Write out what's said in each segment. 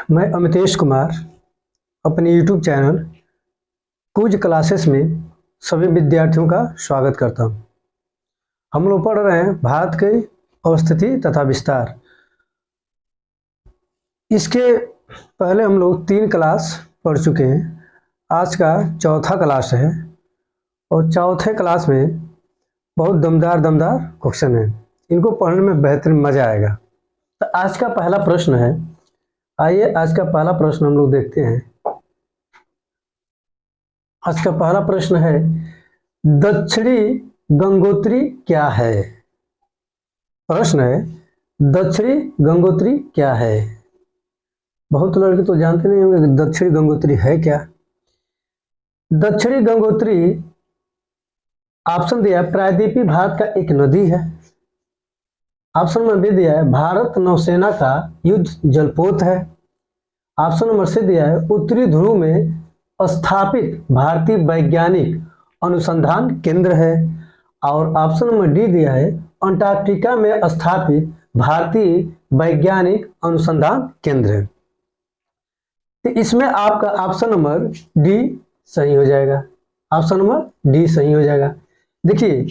मैं अमितेश कुमार अपने YouTube channel quiz classes में सभी विद्यार्थियों का स्वागत करता हूं। हम लोग पढ़ रहे हैं भारत के अवस्थिति तथा विस्तार। इसके पहले हम लोग 3 क्लास पढ़ चुके हैं। आज का चौथा क्लास है और चौथे क्लास में बहुत दमदार क्वेश्चन है। इनको पढ़ने में बेहतरीन मजा आएगा। तो आज का पहला प्रश्न है, आइए आज का पहला प्रश्न हम लोग देखते हैं। आज का पहला प्रश्न है, दक्षिणी गंगोत्री क्या है? प्रश्न है, दक्षिणी गंगोत्री क्या है? बहुत लड़के तो जानते नहीं होंगे कि दक्षिणी गंगोत्री है क्या। दक्षिणी गंगोत्री ऑप्शन दिया है, प्रायद्वीपीय भारत का एक नदी है। ऑप्शन नंबर बी दिया है, भारत नौसेना का युद्ध जलपोत है। ऑप्शन नंबर सी दिया है, उत्तरी ध्रुव में स्थापित भारतीय वैज्ञानिक अनुसंधान केंद्र है। और ऑप्शन नंबर डी दिया है, अंटार्कटिका में स्थापित भारतीय वैज्ञानिक अनुसंधान केंद्र है। तो इसमें आपका ऑप्शन नंबर डी सही हो जाएगा। ऑप्शन नंबर डी सही हो जाएगा। देखिए,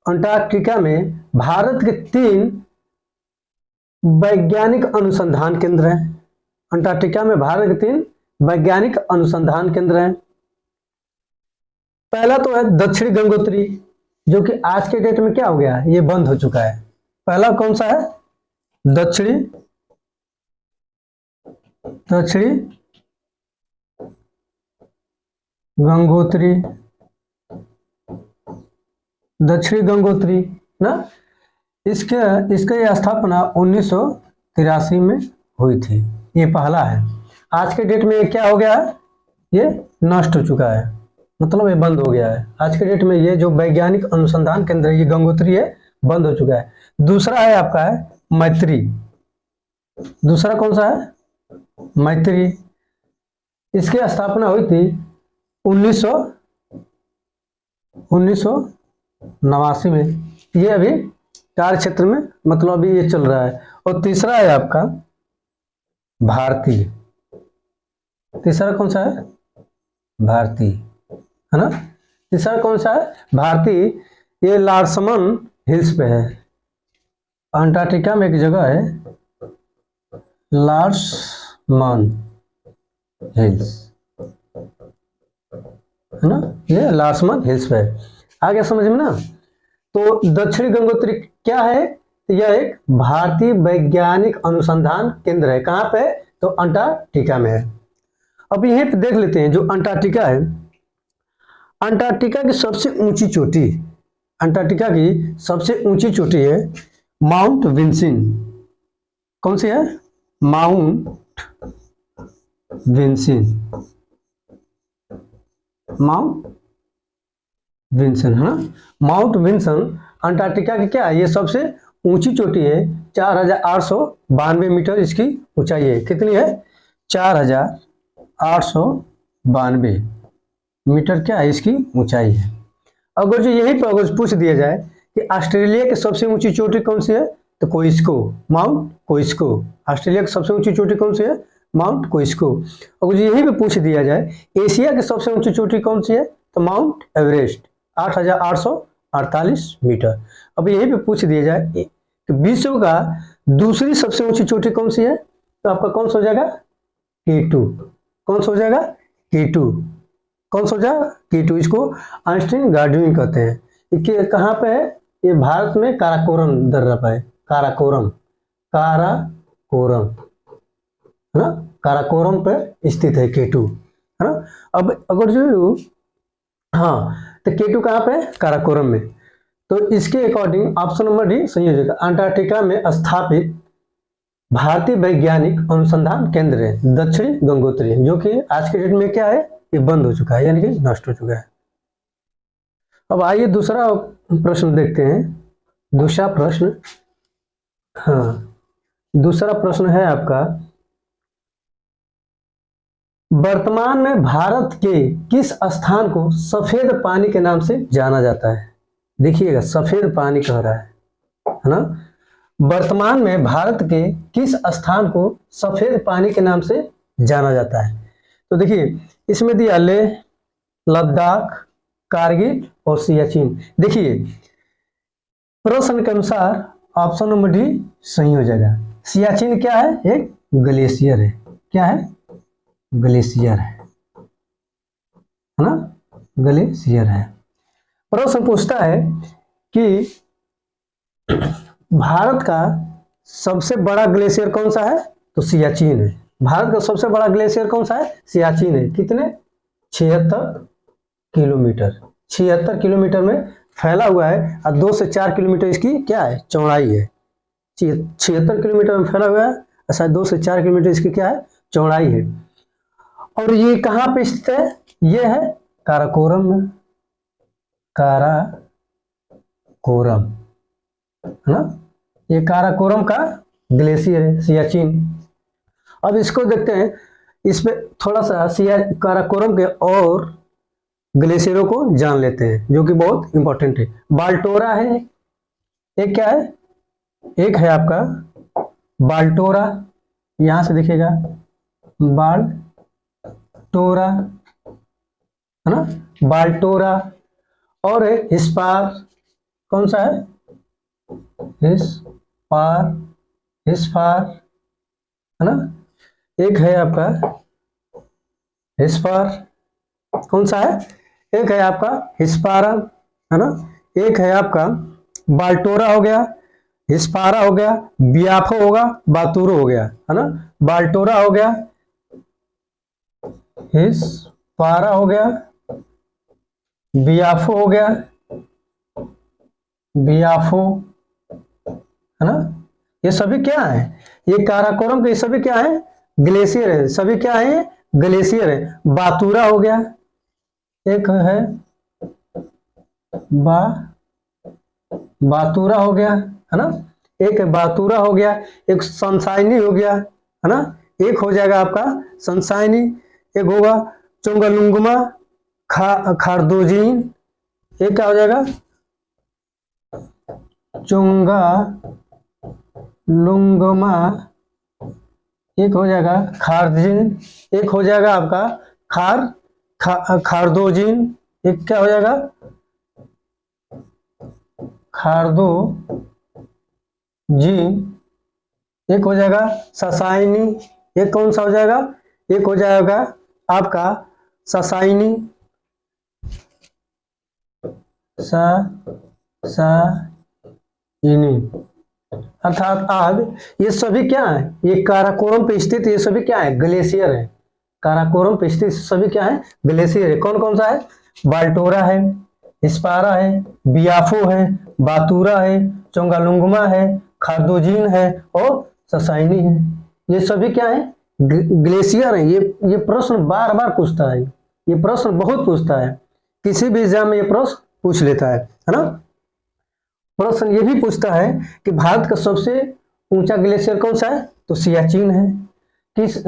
अंटार्कटिका में भारत के 3 वैज्ञानिक अनुसंधान केंद्र हैं। अंटार्कटिका में भारत के 3 वैज्ञानिक अनुसंधान केंद्र हैं। पहला तो है दक्षिणी गंगोत्री, जो कि आज के डेट में क्या हो गया है, ये बंद हो चुका है। पहला कौन सा है? दक्षिणी गंगोत्री, दक्षिणी गंगोत्री ना, इसका स्थापना 1983 में हुई थी। ये पहला है। आज के डेट में ये क्या हो गया है, ये नष्ट हो चुका है, मतलब ये बंद हो गया है। आज के डेट में ये जो वैज्ञानिक अनुसंधान केंद्र ये गंगोत्री है, बंद हो चुका है। दूसरा है आपका है मैत्री। दूसरा कौन सा है? मैत्री। इसकी स्थापना हुई थी 1989 में। ये अभी कार्य क्षेत्र में मतलब अभी ये चल रहा है। और तीसरा है आपका भारतीय। तीसरा कौन सा है? भारतीय, है ना। तीसरा कौन सा है? भारतीय। ये लार्समन हिल्स पे है। अंटार्कटिका में एक जगह है लार्समन हिल्स, है ना। ये लार्समन हिल्स पे है। आ गया समझ में ना। तो दक्षिणी गंगोत्री क्या है? यह एक भारतीय वैज्ञानिक अनुसंधान केंद्र है। कहाँ पे? तो अंटार्कटिका में है। अब यहीं पे देख लेते हैं, जो अंटार्कटिका है, अंटार्कटिका की सबसे ऊंची चोटी, अंटार्कटिका की सबसे ऊंची चोटी है माउंट विंसन। कौन सी है? Mount Vinson. माउंट विंसन, है ना। माउंट विंसन अंटार्कटिका की क्या है? ये सबसे ऊंची चोटी है। 4892 मीटर इसकी ऊंचाई है। कितनी है? 4892 मीटर क्या है इसकी ऊंचाई है। अगर जो यही पर अगर पूछ दिया जाए कि ऑस्ट्रेलिया की सबसे ऊंची चोटी कौन सी है, तो कोइस्को, माउंट कोइस्को। ऑस्ट्रेलिया की सबसे ऊंची चोटी कौन सी है? माउंट कोइस्को। अगर यही पे पूछ दिया जाए एशिया की सबसे ऊंची चोटी कौन सी है, तो माउंट एवरेस्ट, 8848 मीटर। अब यही पे पूछ दिया जाए कि विश्व का दूसरी सबसे ऊंची चोटी कौन सी है, तो आपका कौन सा हो जाएगा? K2। कौन सा हो जाएगा? K2। कौन सा हो जाएगा? K2। इसको आइंस्टीन गार्डनिंग कहते हैं। ये कहाँ पे है? ये भारत में काराकोरम दर्रा पे है। काराकोरम है ना, काराकोरम पे स्थित है K2, है ना। अब अगर जो तो K2 कहाँ पे? काराकोरम में। तो इसके अकॉर्डिंग ऑप्शन नंबर डी सही हो जाएगा। अंटार्कटिका में स्थापित भारतीय वैज्ञानिक अनुसंधान केंद्र है दक्षिणी गंगोत्री, जो कि आज के डेट में क्या है, ये बंद हो चुका है, यानी कि नष्ट हो चुका है। अब आइए दूसरा प्रश्न देखते हैं। दूसरा प्रश्न, दूसरा प्रश्न है आपका, वर्तमान में भारत के किस स्थान को सफेद पानी के नाम से जाना जाता है? देखिएगा, सफेद पानी कह रहा है ना। वर्तमान में भारत के किस स्थान को सफेद पानी के नाम से जाना जाता है? तो देखिए इसमें दिया लेह, लद्दाख, कारगिल और सियाचिन। देखिए प्रश्न के अनुसार ऑप्शन नंबर डी सही हो जाएगा। सियाचिन क्या है? एक ग्लेशियर है। क्या है? ग्लेशियर है ना, ग्लेशियर है। प्रश्न पूछता है कि भारत का सबसे बड़ा ग्लेशियर कौन सा है? तो सियाचिन है। भारत का सबसे बड़ा ग्लेशियर कौन सा है? सियाचिन है। कितने? 76 किलोमीटर। 76 किलोमीटर में फैला हुआ है और 2 से 4 किलोमीटर इसकी क्या है? चौड़ाई है। 76 किलोमीटर में फैला हुआ है और शायद 2 से 4 किलोमीटर इसकी क्या है? चौड़ाई है। और ये कहाँ पे स्थित है? ये है काराकोरम में। काराकोरम है ना, ये काराकोरम का ग्लेशियर है सियाचिन। अब इसको देखते हैं, इस पे थोड़ा सा काराकोरम के और ग्लेशियरों को जान लेते हैं जो कि बहुत इंपॉर्टेंट है। बाल्टोरा है, एक क्या है? एक है आपका बाल्टोरा, यहां से दिखेगा बाल्टोरा है ना, बाल्टोरा। और है हिस्पार, कौन सा है? हिस्पार, हिस्पार है ना। एक है आपका हिस्पार, कौन सा है? एक है आपका हिस्पारा है ना, एक है आपका बाल्टोरा हो गया, हिस्पारा हो गया, बियाफो होगा, बातूरो हो गया है ना। बाल्टोरा हो गया, हिस्पारा हो गया, बियाफो हो गया, बियाफो है ना। ये सभी क्या है? ये काराकोरम के सभी क्या है? ग्लेशियर है। सभी क्या है? ग्लेशियर है। बातूरा हो गया, एक है बातूरा हो गया है ना, एक बातूरा हो गया, एक सनशाइनी हो गया है ना, एक हो जाएगा आपका सनशाइनी, एक होगा चोंगालुंगमा खारदोजिन, एक क्या हो जाएगा? चोंगालुंगमा, एक हो जाएगा खारदोजिन, एक हो जाएगा आपका खारदोजिन, एक क्या हो जाएगा? खारदोजिन, एक हो जाएगा ससाइनी, एक कौन सा हो जाएगा? एक हो जाएगा आपका ससाइनी, ससाइनी। अर्थात आज ये सभी क्या है? ये काराकोरम पे स्थित ये सभी क्या है? ग्लेशियर है। काराकोरम पे स्थित सभी क्या है? ग्लेशियर है। कौन कौन सा है? बाल्टोरा है, हिस्पारा है, बियाफो है, बातूरा है, चोंगालुंगमा है, खारदोजिन है और ससाइनी है। ये सभी क्या है? ग्लेशियर है। ये प्रश्न बार बार पूछता है, ये प्रश्न बहुत पूछता है, किसी भी एग्जाम में ये प्रश्न पूछ लेता है ना। प्रश्न ये भी पूछता है कि भारत का सबसे ऊंचा ग्लेशियर कौन सा है? तो सियाचिन है।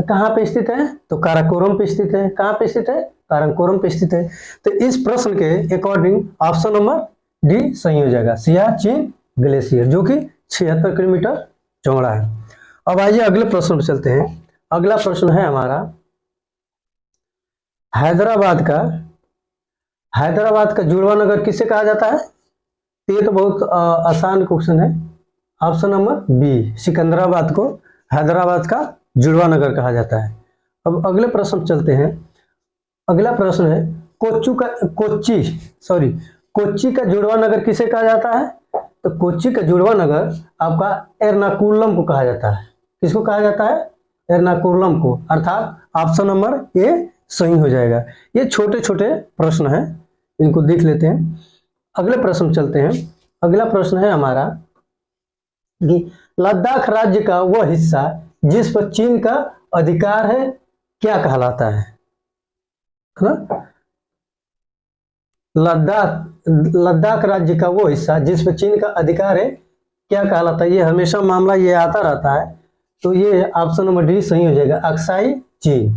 कहाँ पे स्थित है? तो काराकोरम पे स्थित है। कहाँ पे स्थित है? काराकोरम पे स्थित है। तो इस प्रश्न के अकॉर्डिंग ऑप्शन नंबर डी सही हो जाएगा, सियाचिन ग्लेशियर, जो कि 76 किलोमीटर चौड़ा है। अब आइए अगले प्रश्न पर चलते हैं। अगला प्रश्न है हमारा हैदराबाद का जुड़वा नगर किसे कहा जाता है? ये तो बहुत आसान क्वेश्चन है। ऑप्शन नंबर बी, सिकंदराबाद को हैदराबाद का जुड़वा नगर कहा जाता है। अब अगले प्रश्न चलते हैं। अगला प्रश्न है कोच्चि का जुड़वा नगर किसे कहा जाता है? तो कोच्चि का जुड़वा नगर आपका एर्नाकुलम को कहा जाता है। किसको कहा जाता है? एर्नाकुलम को। अर्थात ऑप्शन नंबर ए सही हो जाएगा। ये छोटे छोटे प्रश्न हैं, इनको देख लेते हैं। अगले प्रश्न चलते हैं। अगला प्रश्न है हमारा कि लद्दाख राज्य का वह हिस्सा जिस पर चीन का अधिकार है क्या कहलाता है ना? लद्दाख राज्य का वो हिस्सा जिस पर चीन का अधिकार है क्या कहलाता है? ये हमेशा मामला ये आता रहता है, तो ये ऑप्शन नंबर डी सही हो जाएगा, अक्साई चीन।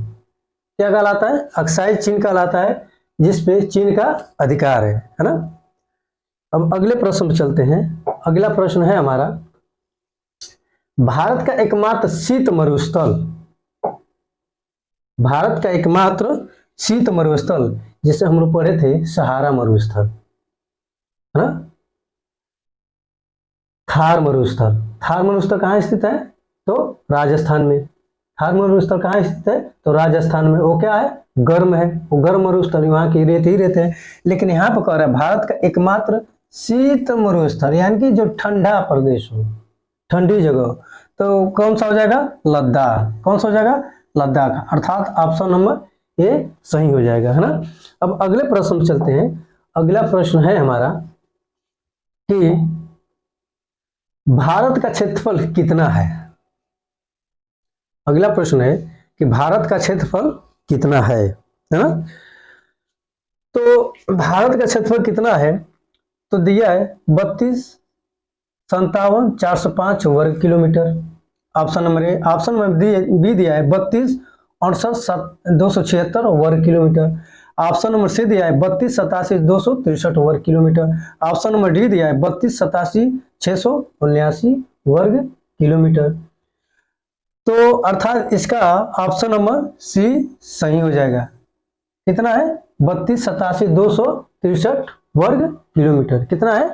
क्या कहलाता है? अक्साई चीन कहलाता है, जिस पे चीन का अधिकार है ना। अब अगले प्रश्न पर चलते हैं। अगला प्रश्न है हमारा भारत का एकमात्र शीत मरुस्थल, भारत का एकमात्र शीत मरुस्थल जिसे हम लोग पढ़े थे सहारा मरुस्थल, है ना। थार मरुस्थल, थार मरुस्थल कहाँ स्थित है? तो राजस्थान में। थार मरुस्थल कहाँ स्थित है? तो राजस्थान में। वो क्या है? गर्म है, वो गर्म मरुस्थल, वहाँ की रेत ही रहते हैं। लेकिन यहाँ पर कह रहा है भारत का एकमात्र शीत मरुस्थल, यानी कि जो ठंडा प्रदेश हो, ठंडी जगह, तो कौन सा हो जाएगा? लद्दाख। कौन सा हो जाएगा? लद्दाख। अर्थात ऑप्शन नंबर ए सही हो जाएगा, है ना। अब अगले प्रश्न में चलते हैं। अगला प्रश्न है हमारा कि भारत का क्षेत्रफल कितना है? अगला प्रश्न है कि भारत का क्षेत्रफल कितना है ना। तो भारत का क्षेत्रफल कितना है? तो दिया है 32,57,405 वर्ग kilometre, option number A. Option number B दिया है 32,68,276 वर्ग किलोमीटर। ऑप्शन नंबर सी दिया है 32,87,263 वर्ग किलोमीटर। ऑप्शन नंबर डी दिया है 32,87,679 वर्ग किलोमीटर। तो अर्थात इसका ऑप्शन नंबर सी सही हो जाएगा। कितना है? 32,87,263 वर्ग किलोमीटर। कितना है?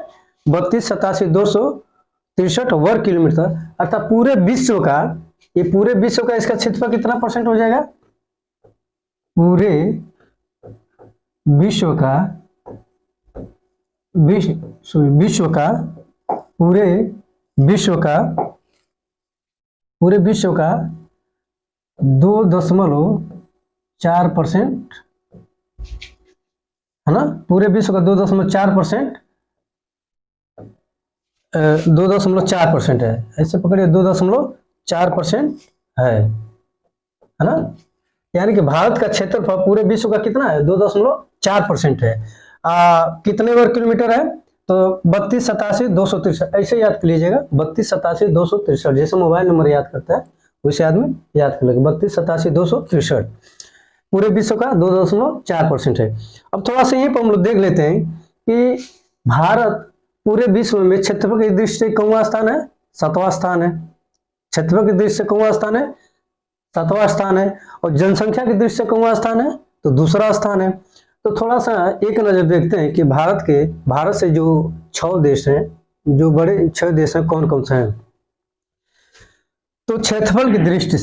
32,87,263 वर्ग किलोमीटर। अर्थात पूरे विश्व का, ये पूरे विश्व का इसका क्षेत्रफल कितना परसेंट हो जाएगा? पूरे विश्व का, पूरे विश्व का 2.4%, है ना। पूरे विश्व का 2.4%, 2.4% है। ऐसे पकड़िए 2.4% है ना। यानी कि भारत का क्षेत्रफल पूरे विश्व का कितना है? 2.4% है। कितने वर्ग किलोमीटर है? तो 32,87,263, ऐसे याद कर लीजिएगा, 32,87,263, जैसे मोबाइल नंबर याद करता है वैसे आदमी याद कर लेगा। 32,87,263 पूरे विश्व का 2.4% है। अब थोड़ा सा यहीं पर हम लोग देख लेते हैं कि भारत पूरे विश्व में क्षेत्रफल की दृष्टि से कौन स्थान है? 7वां स्थान है। क्षेत्रफल की दृष्टि से कौन स्थान है? 7वां स्थान है। और जनसंख्या की दृष्टि से कौन स्थान है? तो दूसरा स्थान है। तो थोड़ा सा एक नजर देखते हैं कि भारत से जो 6 देश हैं, जो बड़े 6 देश हैं, कौन कौन से हैं। तो क्षेत्रफल की दृष्टि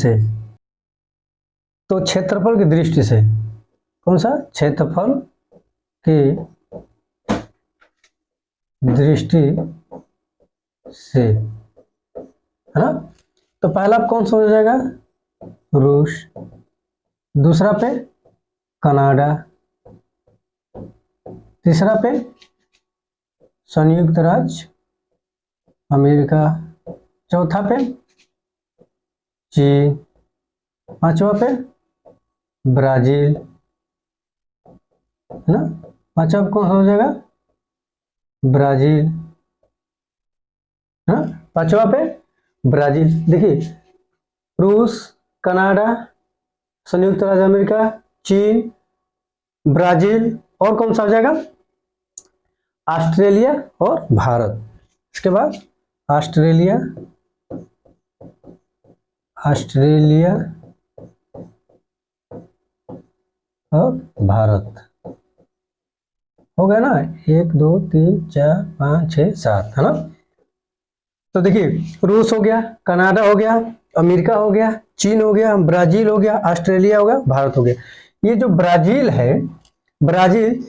से, कौन सा? क्षेत्रफल की दृष्टि से, है ना। तो पहला कौन सा हो जाएगा? रूस। दूसरा पे कनाडा। तीसरा पे संयुक्त राज्य अमेरिका। चौथा पे चीन। पांचवा पे ब्राजील, है ना। पांचवा कौन हो जाएगा? ब्राजील, है ना। पांचवा पे ब्राजील। देखिए, रूस, कनाडा, संयुक्त राज्य अमेरिका, चीन, ब्राजील, और कौन सा हो जाएगा? ऑस्ट्रेलिया और भारत। इसके बाद ऑस्ट्रेलिया और भारत हो गया ना। 1 2 3 4 5 6 7, है ना। तो देखिए, रूस हो गया, कनाडा हो गया, अमेरिका हो गया, चीन हो गया, ब्राजील हो गया, ऑस्ट्रेलिया हो गया, भारत हो गया। ये जो ब्राजील है, ब्राजील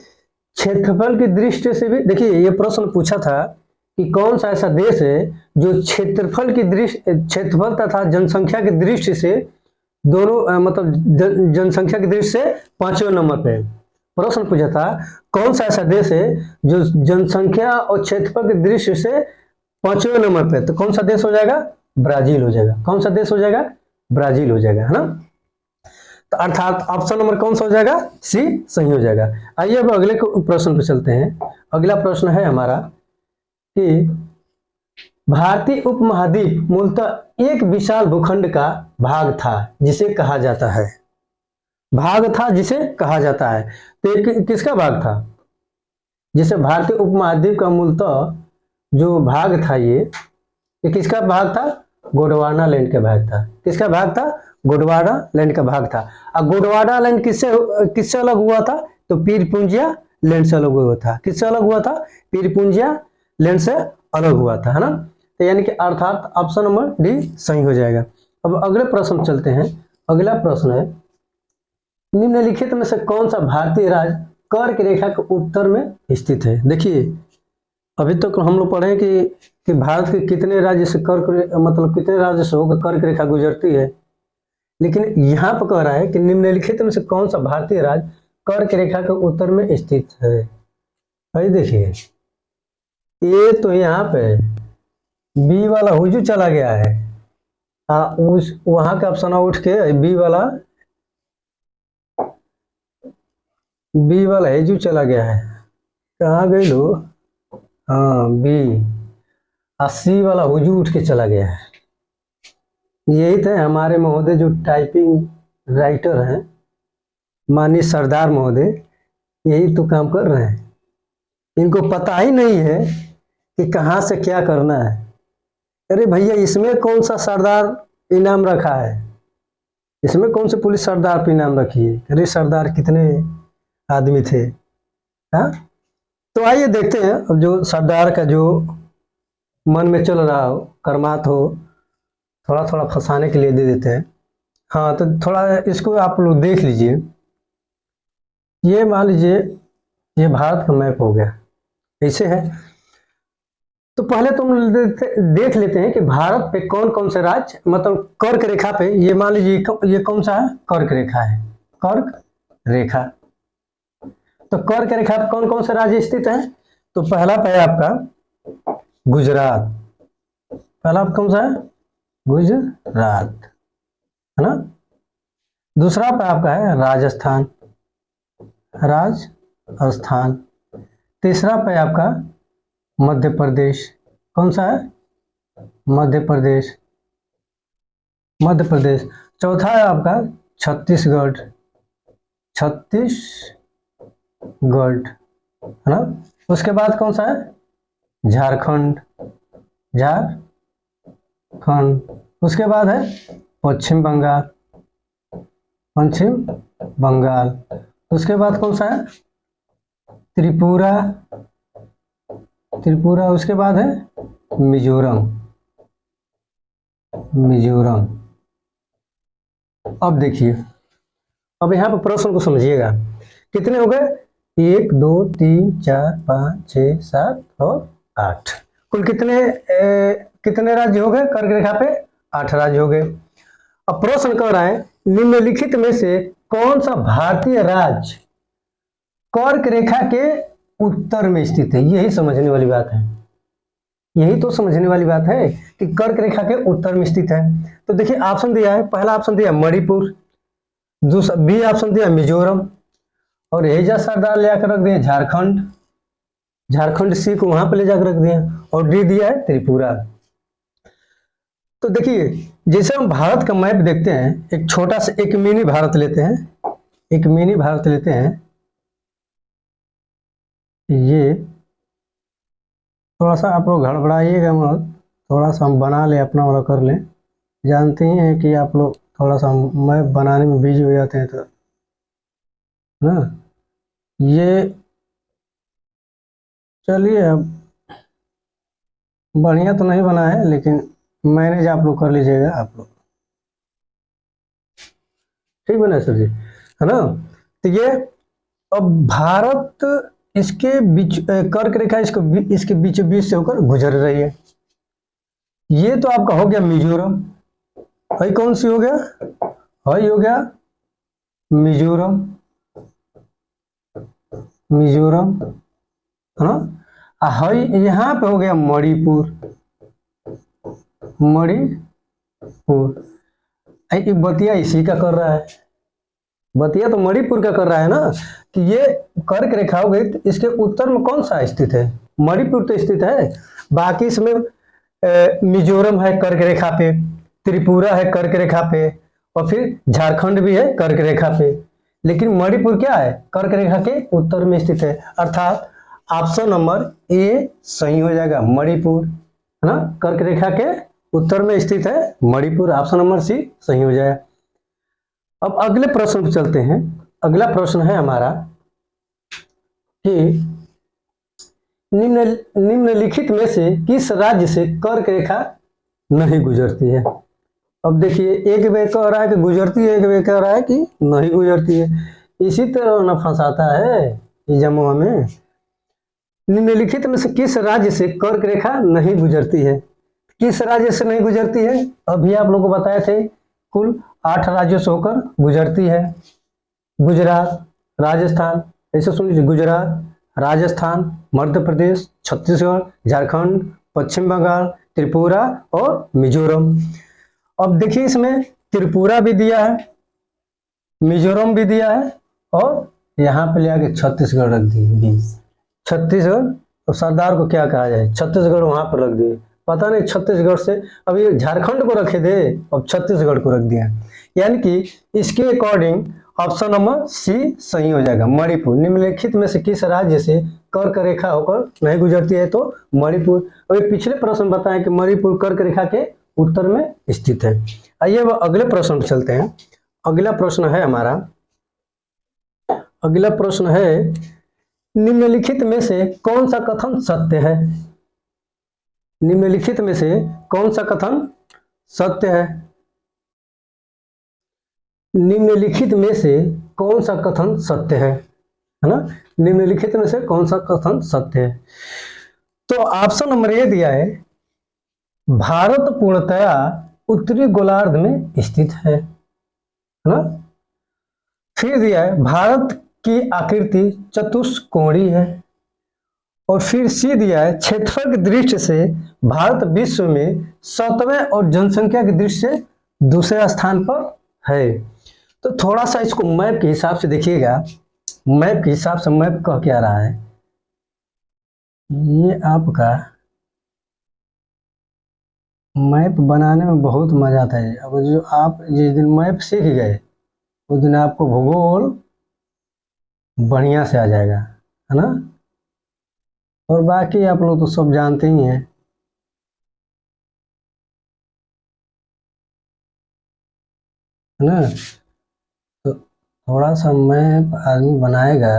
क्षेत्रफल की दृष्टि से भी, देखिए ये प्रश्न पूछा था कि कौन सा ऐसा देश है जो क्षेत्रफल तथा जनसंख्या की दृष्टि से दोनों, मतलब जनसंख्या की दृष्टि से 5वें नंबर पे। प्रश्न पूछा था कौन सा ऐसा देश है जो जनसंख्या और क्षेत्रफल की दृष्टि से 5वें नंबर पे। तो कौन सा देश हो जाएगा? ब्राजील हो जाएगा। कौन सा देश हो जाएगा? ब्राजील हो जाएगा, है ना। तो अर्थात ऑप्शन नंबर कौन सा हो जाएगा? सी सही हो जाएगा। आइए अब अगले प्रश्न पे चलते हैं। अगला प्रश्न है हमारा कि भारतीय उपमहाद्वीप मूलतः एक विशाल भूखंड का भाग था जिसे कहा जाता है। जिसे कहा जाता है। तो एक किसका भाग था? जिसे भारतीय उपमहाद्वीप का मूलतः जो भाग था, ये किसका भाग था? गोंडवाना लैंड का भाग था। किसका भाग था? गोंडवाना लैंड का भाग था। और गोंडवाना लैंड किससे अलग हुआ था? तो पीरपूंजिया लैंड से अलग हुआ था। किससे अलग हुआ था? पीरपूंजिया लैंड से अलग हुआ था, है ना। तो यानी कि अर्थात ऑप्शन नंबर डी सही हो जाएगा। अब अगले प्रश्न चलते हैं। अगला प्रश्न है, निम्नलिखित में से कौन सा भारतीय राज्य कर्क रेखा के उत्तर में स्थित है? देखिए, अभी तक तो हम लोग पढ़े कि भारत के कितने राज्य से मतलब कितने राज्य से होकर कर्क रेखा गुजरती है, लेकिन यहाँ पर कह रहा है कि निम्नलिखित में से कौन सा भारतीय राज्य कर्क रेखा के उत्तर में स्थित है। भाई देखिए, ये तो यहाँ पे बी वाला हुजू चला गया है। हाँ, उस वहां का ऑप्शन उठ के बी वाला हेजू चला गया है। कहाँ गई लो? हाँ, बी। सी वाला हुजू उठ के चला गया है। यही थे हमारे महोदय जो टाइपिंग राइटर हैं, माननीय सरदार महोदय, यही तो काम कर रहे हैं। इनको पता ही नहीं है कि कहाँ से क्या करना है। अरे भैया, इसमें कौन सा सरदार इनाम रखा है? इसमें कौन से पुलिस सरदार पे इनाम रखी है? अरे सरदार कितने आदमी थे। हाँ, तो आइए देखते हैं अब जो सरदार का जो मन में चल रहा हो, कर्मात हो, थोड़ा थोड़ा फंसाने के लिए दे देते हैं। हाँ, तो थोड़ा इसको आप लोग देख लीजिए। ये मान लीजिए ये भारत का मैप हो गया, ऐसे है। तो पहले तुम देख लेते हैं कि भारत पे कौन कौन से राज्य मतलब कर्क रेखा पे, ये मान लीजिए ये कौन सा है? कर्क रेखा है, कर्क रेखा। तो कर्क रेखा पे कौन कौन से राज्य स्थित है? तो पहला पे है आपका गुजरात। पहला कौन सा है? गुजरात, है ना। दूसरा पे आपका है राजस्थान, राजस्थान। तीसरा पे आपका मध्य प्रदेश। कौन सा है? मध्य प्रदेश, मध्य प्रदेश। चौथा है आपका छत्तीसगढ़, छत्तीसगढ़, है ना। उसके बाद कौन सा है? झारखंड, झारखंड। उसके बाद है पश्चिम बंगाल, पश्चिम बंगाल। उसके बाद कौन सा है? त्रिपुरा, त्रिपुरा। उसके बाद है मिजोरम, मिजोरम। अब देखिए, अब यहाँ पर प्रश्न को समझिएगा। कितने हो गए? 1 2 3 4 5 6 7 और 8। कुल कितने राज्य हो गए कर्क रेखा पे? 8 राज्य हो गए। अब प्रश्न कह रहा है निम्नलिखित में से कौन सा भारतीय राज्य कर्क रेखा के उत्तर में स्थित है? यही समझने वाली बात है, यही तो समझने वाली बात है कि कर्क रेखा के उत्तर में स्थित है। तो देखिए ऑप्शन दिया है, पहला ऑप्शन दिया मणिपुर, दूसरा बी ऑप्शन दिया मिजोरम, और हेजा सरदार ले आकर रख दिया झारखंड, झारखंड सी को वहां पर ले जाकर रख दिया, और डी दिया है त्रिपुरा। तो देखिए, जैसे हम भारत का मैप देखते हैं, एक छोटा सा एक मिनी भारत लेते हैं, एक मिनी भारत लेते हैं। ये थोड़ा सा आप लोग गड़बड़ाइएगा मत, थोड़ा सा हम बना ले, अपना वाला कर लें। जानते ही हैं कि आप लोग थोड़ा सा मैप बनाने में बिजी हो जाते हैं, तो ना। ये चलिए, अब बढ़िया तो नहीं बना है, लेकिन मैनेज आप लोग कर लीजिएगा, आप लोग ठीक बना है सर जी, है ना। तो ये अब भारत इसके बीच कर्क रेखा इसके बीचों बीच से होकर गुजर रही है। ये तो आपका हो गया मिजोरम, भाई कौन सी हो गया? हाई हो गया मिजोरम, मिजोरम, है ना। हाई यहाँ पे हो गया मणिपुर, मणिपुर। ये बतिया इसी का कर रहा है, बतिया तो मणिपुर का कर रहा है ना, कि ये कर्क रेखा हो गई, तो इसके उत्तर में कौन सा स्थित है? मणिपुर तो स्थित है। बाकी इसमें मिजोरम है कर्क रेखा पे, त्रिपुरा है कर्क रेखा पे, और फिर झारखंड भी है कर्क रेखा पे, लेकिन मणिपुर क्या है? कर्क रेखा के उत्तर में स्थित है। अर्थात ऑप्शन नंबर ए सही हो जाएगा, मणिपुर, है ना, कर्क रेखा के उत्तर में स्थित है मणिपुर। ऑप्शन नंबर सी सही हो जाए। अब अगले प्रश्न पर चलते हैं। अगला प्रश्न है हमारा कि निम्नलिखित में से किस राज्य से कर्क रेखा नहीं गुजरती है। अब देखिए, एक वे कह रहा है कि गुजरती है, एक वे कह रहा है कि नहीं गुजरती है। इसी तरह न फंसाता है ये जमुआ में। निम्नलिखित में से किस राज्य से कर्क रेखा नहीं गुजरती है। किस राज्य से नहीं गुजरती है, अभी आप लोगों को बताए थे कुल 8 राज्यों से होकर गुजरती है। गुजरात, राजस्थान, ऐसे सुन लीजिए, गुजरात, राजस्थान, मध्य प्रदेश, छत्तीसगढ़, झारखंड, पश्चिम बंगाल, त्रिपुरा और मिजोरम। अब देखिए, इसमें त्रिपुरा भी दिया है, मिजोरम भी दिया है, और यहाँ पे ले आके छत्तीसगढ़ रख दी। छत्तीसगढ़, तो सरदार को क्या कहा जाए, छत्तीसगढ़ वहां पर रख दिए। पता नहीं छत्तीसगढ़ से अभी झारखंड को रखे थे, अब छत्तीसगढ़ को रख दिया। यानी कि इसके अकॉर्डिंग ऑप्शन नंबर सी सही हो जाएगा, मणिपुर। निम्नलिखित में से किस राज्य से कर्क रेखा होकर नहीं गुजरती है, तो मणिपुर। अभी पिछले प्रश्न बताएं कि मणिपुर कर्क रेखा के उत्तर में स्थित है। आइए अब अगले प्रश्न पर चलते हैं। अगला प्रश्न है हमारा, अगला प्रश्न है निम्नलिखित में से कौन सा कथन सत्य है। निम्नलिखित में से कौन सा कथन सत्य है। निम्नलिखित में से कौन सा कथन सत्य है ना। निम्नलिखित में से कौन सा कथन सत्य है। तो ऑप्शन नंबर ए दिया है, भारत पूर्णतया उत्तरी गोलार्ध में स्थित है ना। फिर दिया है, भारत की आकृति चतुष्कोणीय है। और फिर सी दिया है, क्षेत्रफल की दृष्टि से भारत विश्व में 7वें और जनसंख्या की दृष्टि से दूसरे स्थान पर है। तो थोड़ा सा इसको मैप के हिसाब से देखिएगा। मैप के हिसाब से मैप कह क्या रहा है, ये आपका मैप बनाने में बहुत मजा आता है। अब जो आप जिस दिन मैप सीख गए उस दिन आपको भूगोल बढ़िया से आ जाएगा, है ना। और बाकी आप लोग तो सब जानते ही हैं, है ना। तो थोड़ा सा मैप आदमी बनाएगा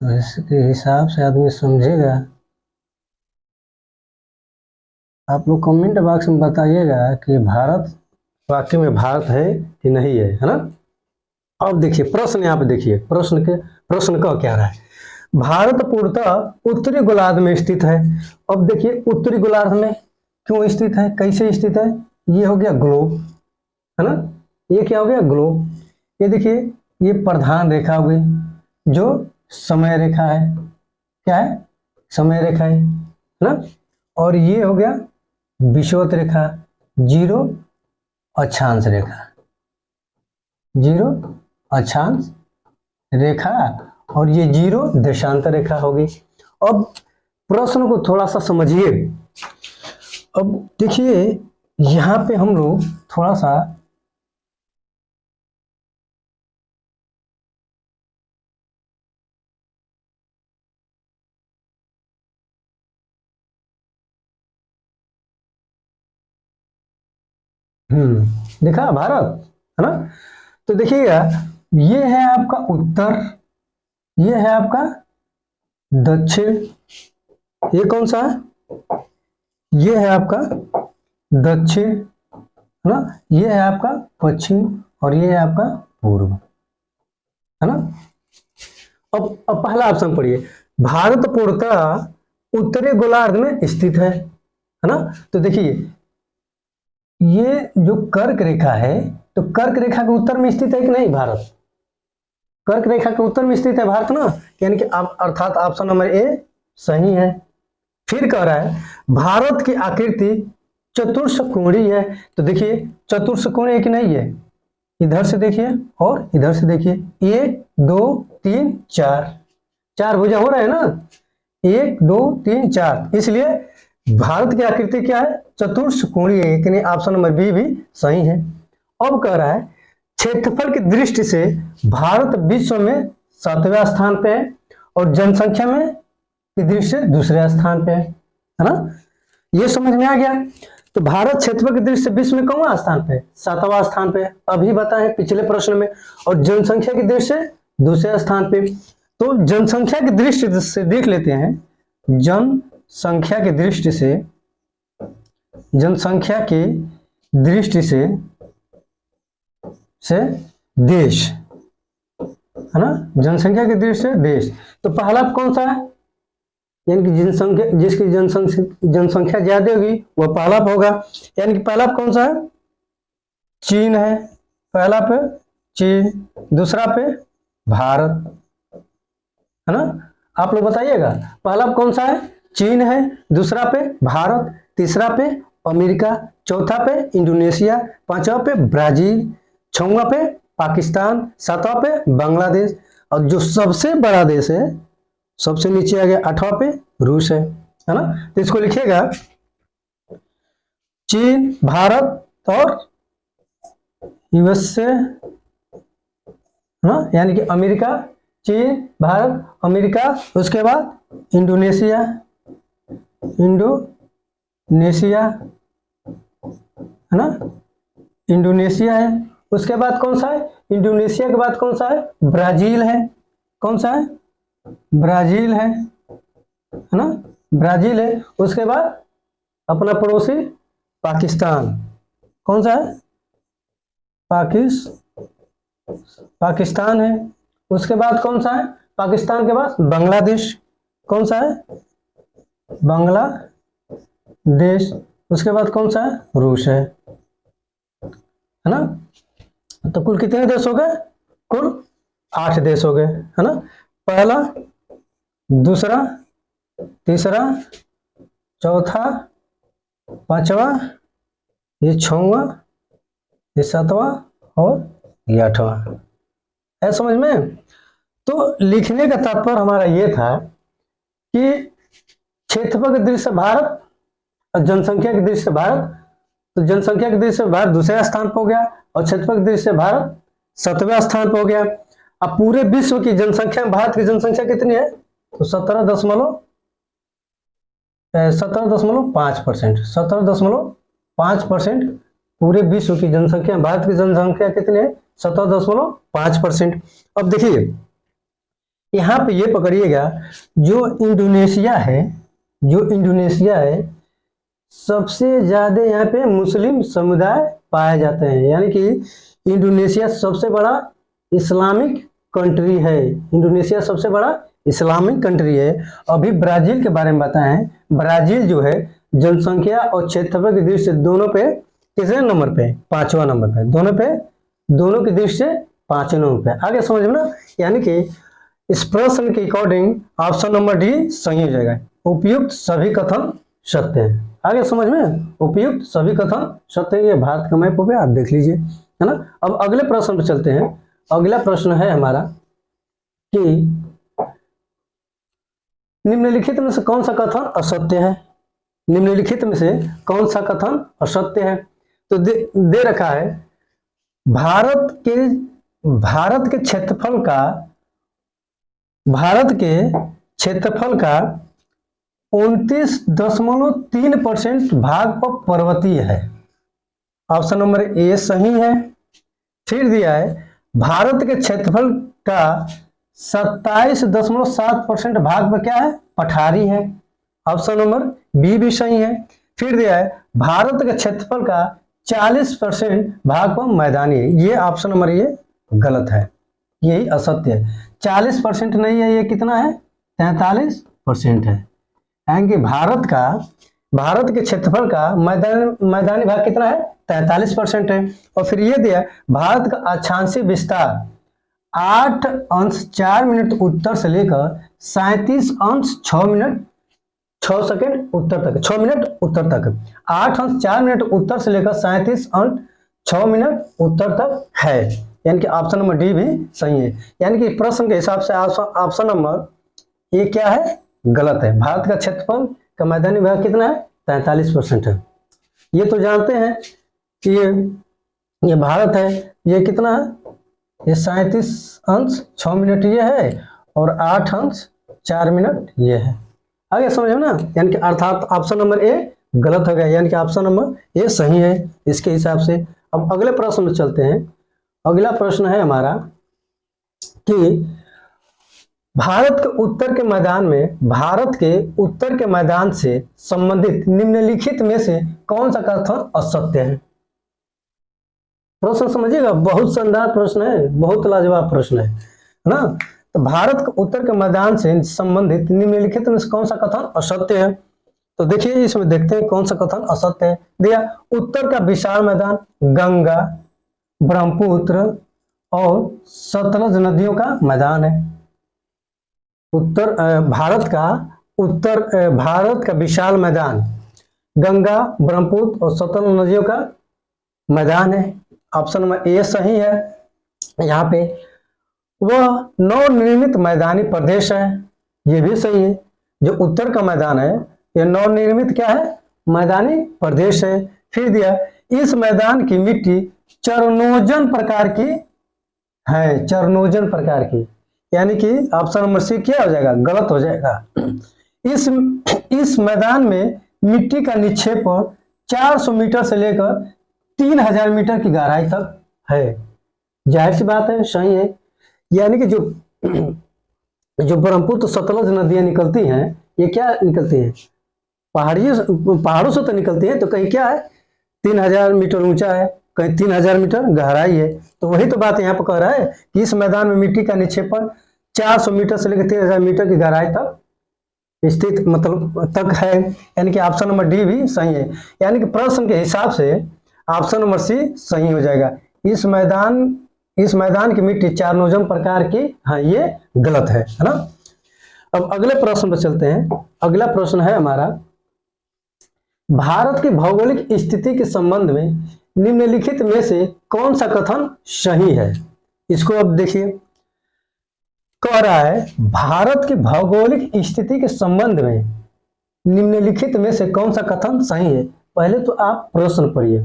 तो इसके हिसाब से आदमी समझेगा। आप लोग कमेंट बॉक्स में बताइएगा कि भारत वाकई में भारत है कि नहीं है ना। अब देखिए प्रश्न, यहाँ पे देखिए प्रश्न का क्या रहा है। भारत पूर्णतः उत्तरी गोलार्ध में स्थित है। अब देखिए उत्तरी गोलार्ध में क्यों स्थित है, कैसे स्थित है। ये हो गया ग्लोब, है ना। ये क्या हो गया, ग्लोब। ये देखिए, ये प्रधान रेखा हो गई जो समय रेखा है। क्या है, समय रेखा है ना। और ये हो गया विषुवत रेखा, 0 अक्षांश रेखा, 0 अक्षांश रेखा, और ये 0 देशांतर रेखा होगी। अब प्रश्न को थोड़ा सा समझिए। अब देखिए, यहां पे हम लोग थोड़ा सा देखा भारत, है ना। तो देखिएगा, ये है आपका उत्तर, ये है आपका दक्षिण, ये कौन सा है, ये है आपका दक्षिण, है ना। ये है आपका पश्चिम, और ये है आपका पूर्व, है ना। अब पहला ऑप्शन पढ़िए, भारत पूर्णतः उत्तरी गोलार्ध में स्थित है ना। तो देखिए, ये जो कर्क रेखा है, तो कर्क रेखा के उत्तर में स्थित है कि नहीं भारत। कर्क रेखा के उत्तर में स्थित है भारत ना, यानी कि अर्थात ऑप्शन नंबर ए सही है। फिर कह रहा है भारत की आकृति चतुष्कोणीय है। तो देखिए, चतुष्कोणीय कि नहीं है, इधर से देखिए और इधर से देखिए, 1 2 3 4, 4 भुजा हो रहा है ना, 1 2 3 4। इसलिए भारत की आकृति क्या है, चतुष्कोणीय है, यानी ऑप्शन नंबर बी भी सही है। अब कह रहा है क्षेत्रफल की दृष्टि से भारत विश्व में 7वें स्थान पे है, और जनसंख्या में की दृष्टि से दूसरे स्थान पे है ना। ये समझ में आ गया। तो भारत क्षेत्रफल की दृष्टि से विश्व में कौन स्थान पे? 7वां स्थान पे, अभी बताएं पिछले प्रश्न में। और जनसंख्या की दृष्टि से दूसरे स्थान पे। तो जनसंख्या की दृष्टि से देख लेते हैं, जनसंख्या की दृष्टि से, जनसंख्या की दृष्टि से देश है ना, जनसंख्या की दृष्टि से देश। तो पहला कौन सा है? यानी कि जनसंख्या, जिसकी जनसंख्या ज्यादा होगी वह पहला होगा। यानी कि पहला कौन सा है? चीन है, पहला पे चीन, दूसरा पे भारत, है ना। आप लोग बताइएगा पहला कौन सा है? चीन है, दूसरा पे भारत, तीसरा पे अमेरिका, चौथा पे इंडोनेशिया, पांचवा पे ब्राजील, छठवां पे पाकिस्तान, सातवां पे बांग्लादेश, और जो सबसे बड़ा देश है, सबसे नीचे आ गया 8वां पे रूस है ना। तो इसको लिखिएगा चीन, भारत और यूएसए, है ना, यानी कि अमेरिका, चीन, भारत, अमेरिका, उसके बाद इंडोनेशिया, है ना, इंडोनेशिया है। उसके बाद कौन सा है? इंडोनेशिया के बाद कौन सा है? ब्राजील है। कौन सा है? ब्राजील है ना, ब्राजील है। उसके बाद अपना पड़ोसी पाकिस्तान, कौन सा है? पाकिस्तान है। उसके बाद कौन सा है? पाकिस्तान के बाद बांग्लादेश, कौन सा है? बांग्लादेश। उसके बाद कौन सा है? रूस है ना। तो कुल कितने देश हो गए? कुल 8 देश हो गए, है ना। पहला, दूसरा, तीसरा, चौथा, पांचवा, ये 6वां, ये 7वां और ये 8वां। है समझ में? तो लिखने का तात्पर्य हमारा ये था कि क्षेत्रफल की दृष्टि से भारत और जनसंख्या की दृष्टि से भारत, तो जनसंख्या की दृष्टि से भारत दूसरे स्थान पर हो गया और क्षेत्रफल की दृष्टि से भारत 7वें स्थान पर हो गया। अब पूरे विश्व की जनसंख्या में भारत की जनसंख्या कितनी है? तो 17.5%, 17.5% पूरे विश्व की जनसंख्या, भारत की जनसंख्या कितनी है? 17.5%। अब देखिए यहाँ पे ये पकड़िएगा, जो इंडोनेशिया है, सबसे ज्यादा यहाँ पे मुस्लिम समुदाय पाए जाते हैं। यानी कि इंडोनेशिया सबसे बड़ा इस्लामिक कंट्री है। इंडोनेशिया सबसे बड़ा इस्लामिक कंट्री है। अभी ब्राजील के बारे में बताएं, ब्राजील जो है जनसंख्या और क्षेत्रफल की दृष्टि से दोनों पे कितने नंबर पे? 5वां नंबर पे। दोनों की दृष्टि से 5वें नंबर पे। आगे समझ में ना। यानी कि इस प्रश्न के अकॉर्डिंग ऑप्शन नंबर डी सही हो जाएगा। उपयुक्त सभी कथन सत्य है। आगे समझ में? उपयुक्त सभी कथन सत्य है। ये भारत का मैप हो गया, आप देख लीजिए, है ना। अब अगले प्रश्न पर चलते हैं। अगला प्रश्न है हमारा कि निम्नलिखित में से कौन सा कथन असत्य है? निम्नलिखित में से कौन सा कथन असत्य है? तो दे रखा है भारत के क्षेत्रफल का 29.3% भाग पर पर्वतीय है। ऑप्शन नंबर ए सही है। फिर दिया है भारत के क्षेत्रफल का 27.7% भाग पर क्या है? पठारी है। ऑप्शन नंबर बी भी सही है। फिर दिया है भारत के क्षेत्रफल का 40% भाग पर मैदानी है। ये ऑप्शन नंबर ये गलत है, यही असत्य है। 40% नहीं है, ये कितना है? 43% है। यानी कि भारत के क्षेत्रफल का मैदानी भाग कितना है? 43% है। और फिर ये दिया भारत का अक्षांशीय विस्तार 8 अंश 4 मिनट उत्तर से लेकर 37 अंश 6 मिनट 6 सेकंड उत्तर तक, 6 मिनट उत्तर तक। 8 अंश 4 मिनट उत्तर से लेकर 37 अंश 6 मिनट उत्तर तक है। यानी कि ऑप्शन नंबर डी भी सही है। यानी कि प्रश्न के हिसाब से ऑप्शन नंबर ए क्या है? गलत है। भारत का क्षेत्रफल का मैदानी भाग कितना है? 43% है। ये तो जानते हैं कि ये भारत है। ये कितना है? ये 37 अंश 6 मिनट ये है और 8 अंश 4 मिनट ये है। आगे समझो ना। यानी कि अर्थात ऑप्शन नंबर ए गलत हो गया, यानी कि ऑप्शन नंबर ए सही है इसके हिसाब से। अब अगले प्रश्न में चलते हैं। अगला प्रश्न है हमारा कि भारत के उत्तर के मैदान से संबंधित निम्नलिखित में से कौन सा कथन असत्य है। प्रश्न समझिएगा, बहुत शानदार प्रश्न है, बहुत लाजवाब प्रश्न है ना। तो भारत के उत्तर के मैदान से संबंधित निम्नलिखित में से कौन सा कथन असत्य है। तो देखिए इसमें देखते हैं कौन सा कथन असत्य है। दिया, उत्तर का विशाल मैदान गंगा, ब्रह्मपुत्र और सतलज नदियों का मैदान है। भारत का विशाल मैदान गंगा, ब्रह्मपुत्र और सतलज नदियों का मैदान है। ऑप्शन नंबर ए सही है। यहाँ पे वह नवनिर्मित मैदानी प्रदेश है, ये भी सही है। जो उत्तर का मैदान है ये नवनिर्मित क्या है, मैदानी प्रदेश है। फिर दिया, इस मैदान की मिट्टी चरणोजन प्रकार की है, चरणोजन प्रकार की, यानी कि ऑप्शन नंबर सी क्या हो जाएगा, गलत हो जाएगा। इस मैदान में मिट्टी का निक्षेप 400 मीटर से लेकर 3000 मीटर की गहराई तक है। जाहिर सी बात है सही है। यानी कि जो ब्रह्मपुत्र सतलज नदियां निकलती हैं, ये क्या निकलती हैं, पहाड़ों से तो निकलती है। तो कहीं क्या है 3000 मीटर ऊंचा है, कहीं 3000 मीटर गहराई है। तो वही तो बात यहाँ पर कह रहा है कि इस मैदान में मिट्टी का निक्षेपण 400 मीटर से लेकर 3000 मीटर की गहराई तक स्थित मतलब तक है, यानी कि ऑप्शन नंबर डी भी सही है। यानी कि प्रश्न के हिसाब से ऑप्शन नंबर सी सही हो जाएगा। इस मैदान की मिट्टी चरणोजन प्रकार की, हाँ ये गलत है ना। अब अगले प्रश्न पर चलते हैं। अगला प्रश्न है हमारा, भारत की भौगोलिक स्थिति के संबंध में निम्नलिखित में से कौन सा कथन सही है। इसको अब देखिए, कह रहा है भारत की भौगोलिक स्थिति के संबंध में निम्नलिखित में से कौन सा कथन सही है। पहले तो आप प्रश्न पढ़िए।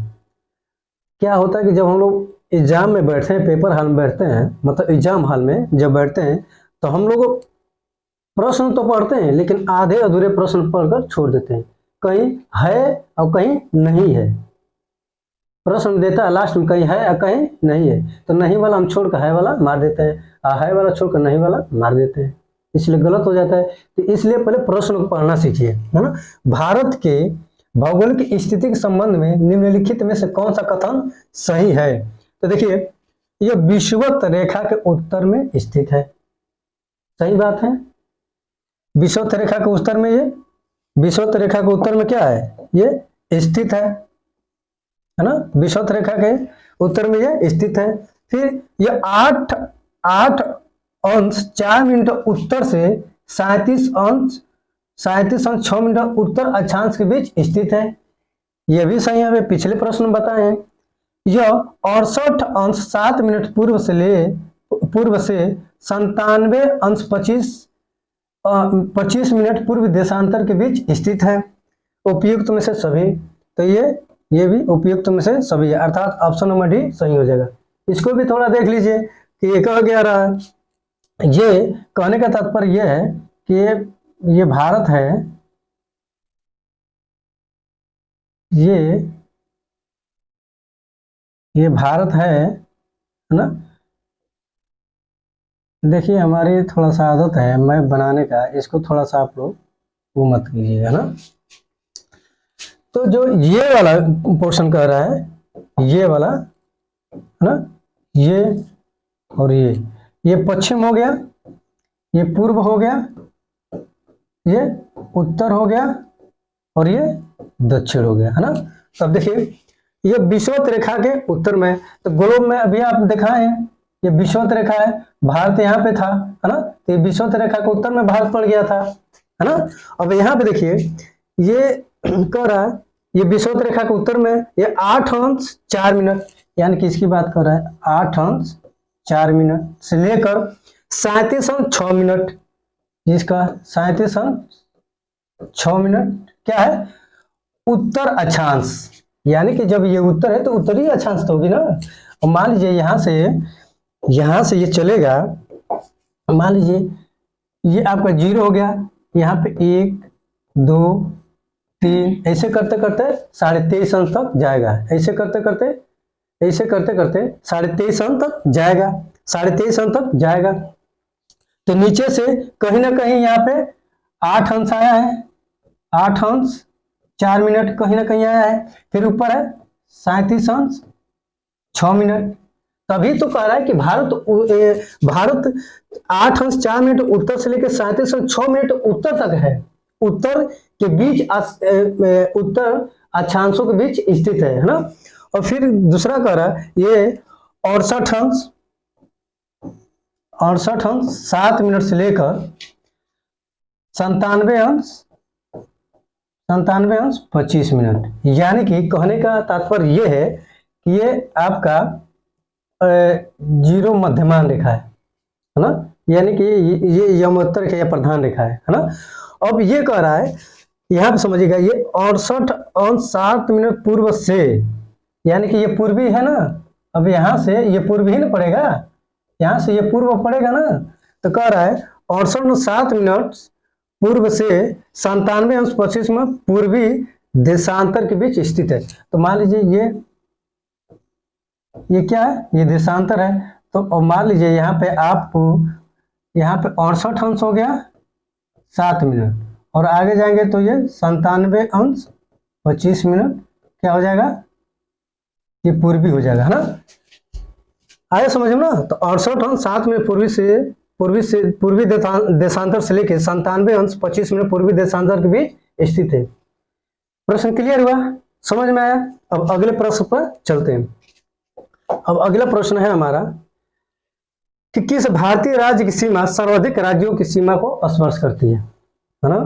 क्या होता है कि जब हम लोग एग्जाम में बैठते हैं, पेपर हॉल में बैठते हैं, मतलब एग्जाम हॉल में जब बैठते हैं तो हम लोग प्रश्न तो पढ़ते हैं लेकिन आधे अधूरे प्रश्न पढ़कर छोड़ देते हैं। कहीं है और कहीं नहीं है। प्रश्न देता है लास्ट में कहीं है और कहीं नहीं है, तो नहीं वाला हम छोड़कर है वाला मार देते हैं, है वाला छोड़कर नहीं वाला मार देते हैं, इसलिए गलत हो जाता है। तो इसलिए पहले प्रश्न को पढ़ना सीखिए, है ना। भारत के भौगोलिक स्थिति के संबंध में निम्नलिखित में से कौन सा कथन सही है। तो देखिए, यह विषुवत रेखा के उत्तर में स्थित है, सही बात है। विषुवत रेखा के उत्तर में विषुवत रेखा के उत्तर में क्या है, ये स्थित है ना। विषुवत रेखा के उत्तर में ये स्थित है। फिर यह 8 अंश 4 मिनट उत्तर से 37 अंश 6 मिनट उत्तर अक्षांश के बीच स्थित है, यह भी सही है। पिछले प्रश्न में बताए हैं। यह 68 अंश 7 मिनट पूर्व से 97 अंश 25 मिनट पूर्व देशांतर के बीच स्थित है। उपयुक्त में से सभी, तो ये भी उपयुक्त में से सभी है, अर्थात ऑप्शन नंबर डी सही हो जाएगा। इसको भी थोड़ा देख लीजिए कि ये कह क्या रहा है। ये कहने का तात्पर्य यह है कि ये भारत है, ये भारत है ना। देखिए हमारी थोड़ा सा आदत है मैप बनाने का, इसको थोड़ा सा आप लोग वो मत कीजिएगा ना। तो जो ये वाला पोर्शन कह रहा है, ये वाला है ना, ये और ये पश्चिम हो गया, ये पूर्व हो गया, ये उत्तर हो गया और ये दक्षिण हो गया, है ना। अब देखिए ये विषुवत रेखा के उत्तर में, तो ग्लोब में अभी आप देखा है ये विषुवत रेखा है, भारत यहाँ पे था, है ना। तो ये विषुवत रेखा के उत्तर में भारत पड़ गया था, है ना। अब यहाँ पे देखिए ये कह रहा है ये विषुवत रेखा के उत्तर में ये 8 अंश 4 मिनट, यानी कि इसकी बात कर रहा है 8 अंश 4 मिनट से लेकर 37 अंश 6 मिनट, जिसका 37 अंश 6 मिनट क्या है, उत्तर अक्षांश। यानी कि जब ये उत्तर है तो उत्तरी अक्षांश तो होगी ना। और मान लीजिए यहाँ से ये चलेगा, मान लीजिए ये आपका 0 हो गया, यहाँ पे 1 2 3, ऐसे करते करते 23.5 अंक तक जाएगा। ऐसे करते करते 23.5 अंक तक जाएगा, 23.5 अंक तक जाएगा। तो नीचे से कहीं ना कहीं यहाँ पे 8 अंश आया है, 8 अंश 4 मिनट कहीं ना कहीं आया है। फिर ऊपर है 37 अंश 6 मिनट। तभी तो कह रहा है कि भारत 8 अंश 4 मिनट उत्तर से लेकर 37 अंश 6 मिनट उत्तर तक है, उत्तर के बीच उत्तर अक्षांशों के बीच स्थित है ना। और फिर दूसरा कह रहा है ये 68 अंश 7 मिनट से लेकर 97 अंश 25 मिनट। यानी कि कहने का तात्पर्य ये है कि ये आपका जीरो मध्यमान रेखा है ना, यानी कि ये यमोत्तर रेखा या प्रधान रेखा है ना। अब ये कह रहा है यहाँ पे समझिएगा, ये 68 अंश 7 मिनट पूर्व से, यानी कि ये पूर्वी है ना। अब यहाँ से ये पूर्वी ही ना पड़ेगा, यहाँ से ये पूर्व पड़ेगा ना। तो कह रहा है 68 अंश 7 मिनट पूर्व से 97 अंश 25 में पूर्वी देशांतर के बीच स्थित है। तो मान लीजिए ये क्या है, ये देशांतर है। तो मान लीजिए यहाँ पे आपको यहाँ पे 68 अंश हो गया 7 मिनट, और आगे जाएंगे तो ये 97 अंश 25 मिनट क्या हो जाएगा, ये पूर्वी हो जाएगा है ना। आया समझ में ना। तो 68 अंश 7 मिनट पूर्वी देशांतर से लेकर 97 अंश 25 मिनट पूर्वी देशांतर के बीच स्थित है। प्रश्न क्लियर हुआ, समझ में आया। अब अगले प्रश्न पर चलते हैं। अब अगला प्रश्न है हमारा कि किस भारतीय राज्य की सीमा सर्वाधिक राज्यों की सीमा को स्पर्श करती है ना।